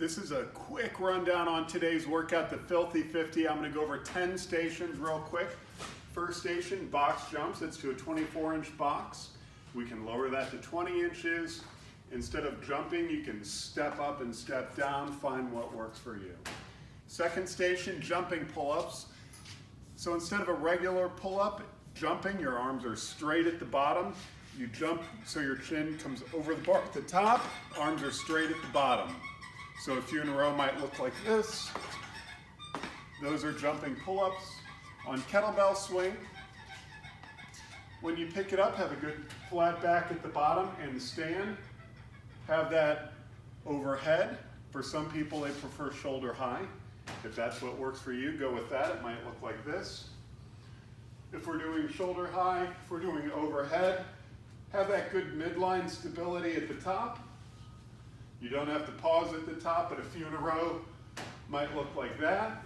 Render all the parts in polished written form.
This is a quick rundown on today's workout, the Filthy 50. I'm going to go over 10 stations real quick. First station, box jumps. It's to a 24-inch box. We can lower that to 20 inches. Instead of jumping, you can step up and step down, find what works for you. Second station, jumping pull-ups. So instead of a regular pull-up, jumping, your arms are straight at the bottom. You jump so your chin comes over the bar at the top, arms are straight at the bottom. So a few in a row might look like this. Those are jumping pull-ups. On kettlebell swing, when you pick it up, have a good flat back at the bottom and stand. Have that overhead. For some people, they prefer shoulder high. If that's what works for you, go with that. It might look like this. If we're doing shoulder high, if we're doing overhead, have that good midline stability at the top. You don't have to pause at the top, but a few in a row might look like that.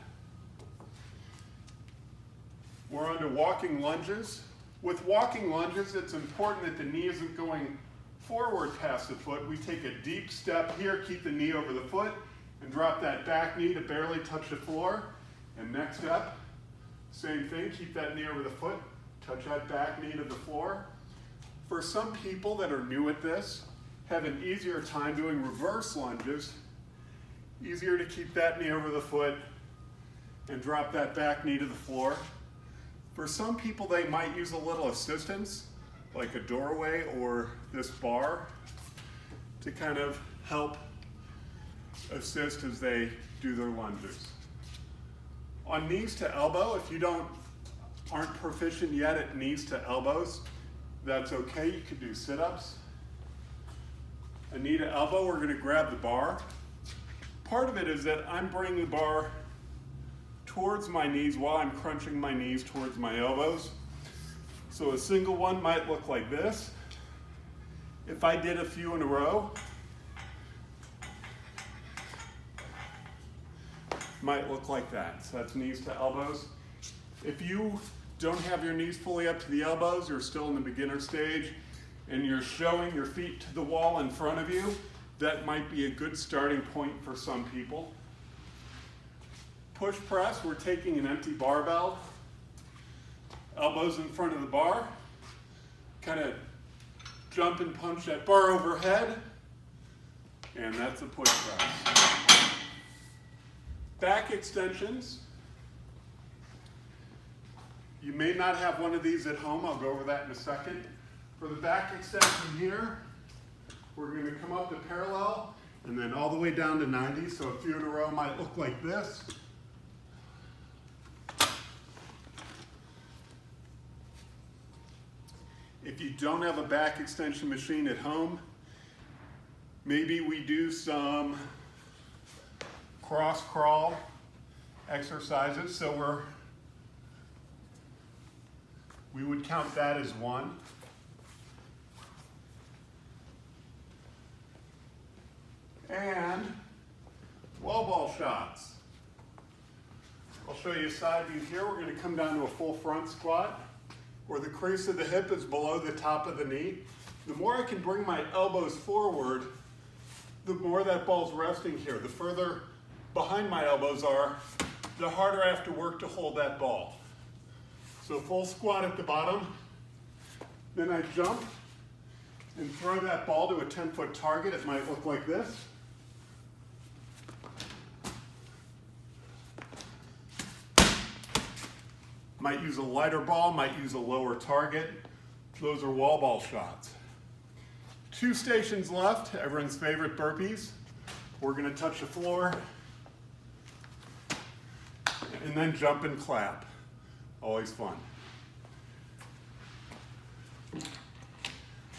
We're on to walking lunges. With walking lunges, it's important that the knee isn't going forward past the foot. We take a deep step here, keep the knee over the foot, and drop that back knee to barely touch the floor. And next step, same thing, keep that knee over the foot, touch that back knee to the floor. For some people that are new at this, have an easier time doing reverse lunges, easier to keep that knee over the foot and drop that back knee to the floor. For some people, they might use a little assistance, like a doorway or this bar, to kind of help assist as they do their lunges. On knees to elbow, if you aren't proficient yet at knees to elbows, that's okay. You could do sit-ups. A knee to elbow, we're going to grab the bar. Part of it is that I'm bringing the bar towards my knees while I'm crunching my knees towards my elbows. So a single one might look like this. If I did a few in a row, might look like that. So that's knees to elbows. If you don't have your knees fully up to the elbows, you're still in the beginner stage, and you're showing your feet to the wall in front of you, that might be a good starting point for some people. Push press, we're taking an empty barbell, elbows in front of the bar, kind of jump and punch that bar overhead, and that's a push press. Back extensions. You may not have one of these at home. I'll go over that in a second. For the back extension here, we're going to come up to parallel and then all the way down to 90. So a few in a row might look like this. If you don't have a back extension machine at home, maybe we do some cross crawl exercises. So we would count that as one. And wall ball shots. I'll show you a side view here. We're going to come down to a full front squat where the crease of the hip is below the top of the knee. The more I can bring my elbows forward, the more that ball's resting here. The further behind my elbows are, the harder I have to work to hold that ball. So full squat at the bottom, then I jump and throw that ball to a 10-foot target. It might look like this. Might use a lighter ball, might use a lower target. Those are wall ball shots. 2 stations left, everyone's favorite burpees. We're going to touch the floor and then jump and clap. Always fun.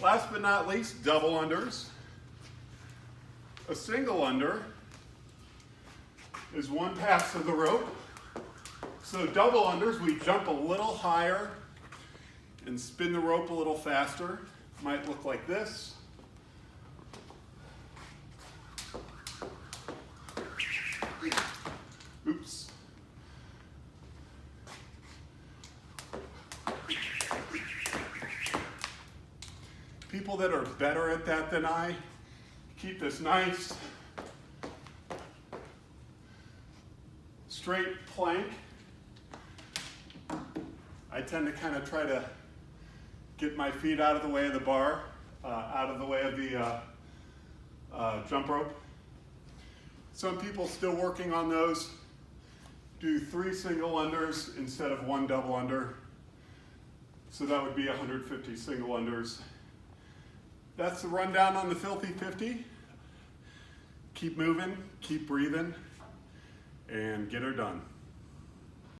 Last but not least, double unders. A single under is one pass of the rope. So double unders, we jump a little higher and spin the rope a little faster. Might look like this. Oops. People that are better at that than I, keep this nice straight plank. I tend to kind of try to get my feet out of the way of the bar, out of the way of the jump rope. Some people still working on those do 3 single unders instead of 1 double under. So that would be 150 single unders. That's the rundown on the Filthy 50. Keep moving, keep breathing, and get her done.